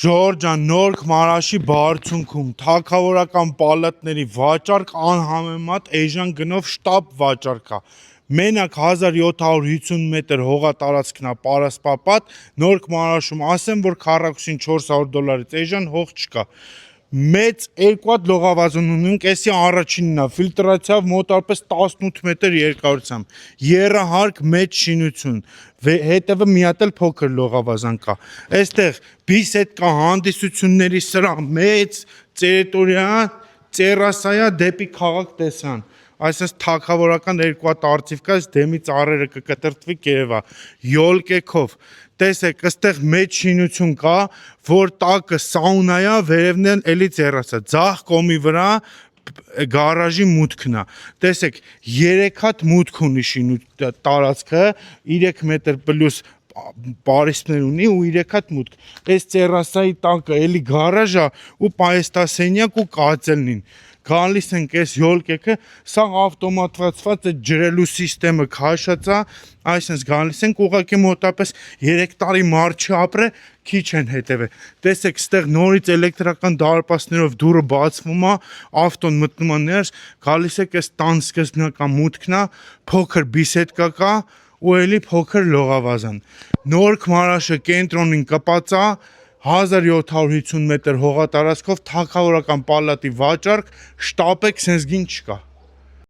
Ժորժան նոր Մարաշի բարձունքում թագավորական պալատների վաճառք անհամեմատ էժան գնով շտապ վաճառք է։ Մենակ 1750 մետր հողատարածքն է պարասպապատ, նոր Մարաշում ասեմ, որ քառակուսին $400 էժան հող չկա։ Մեծ երկու հատ լողավազան ունենք, էսի առաջինն է, ֆիլտրացիայով մոտավորապես 18 մետր երկարությամբ, եռահարկ մեծ շինություն, հետևը մի հատ էլ փոքր լողավազան կա։ Այստեղ բիսեդ կա, հանդիսությունների սրահ, մեծ տերիտորիա, տերասայա դեպի քաղաք տեսան։ Այսինքն թագավորական երկու հատ արծիվ կա, դեմի ծառերը կկտրտվի կերևա, յոլկեքով։ Տեսեք, այստեղ մեծ շինություն կա, որ տակը սաունա է, վերևն էլ էլի տերասա, ձախ կողմի վրա գարաժի մուտքն է։ Տեսեք, 3 հատ մուտք ունի տարածքը, 3 մետր պլյուս պարիսպներ ունի ու 3 հատ մուտք։ Այս տերասայի տակը էլի գարաժ է ու պայեստասենյակ ու կացելնին։ Գալիս ենք այս յոլկեքը, սա ավտոմատացված է ջրելու սիստեմը քաշած է, այսինքն գալիս ենք ուղղակի մոտապես 3 տարի մարդ չապրե, քիչ են հետևե։ Տեսեք, ստեղ նորից էլեկտրական դարպասներով դուռը բացվում է, ավտոն մտնում է ներս, գալիս եք այս տան սկզբնական մուտքն է, փոքր բիսեդկա կա ու էլի փոքր լողավազան։ Նոր Մարաշը կենտրոնին կպած է 1750 մետր հողատարածքով թագավորական պալատի վաճառք, շտապեք, սենց գին չկա։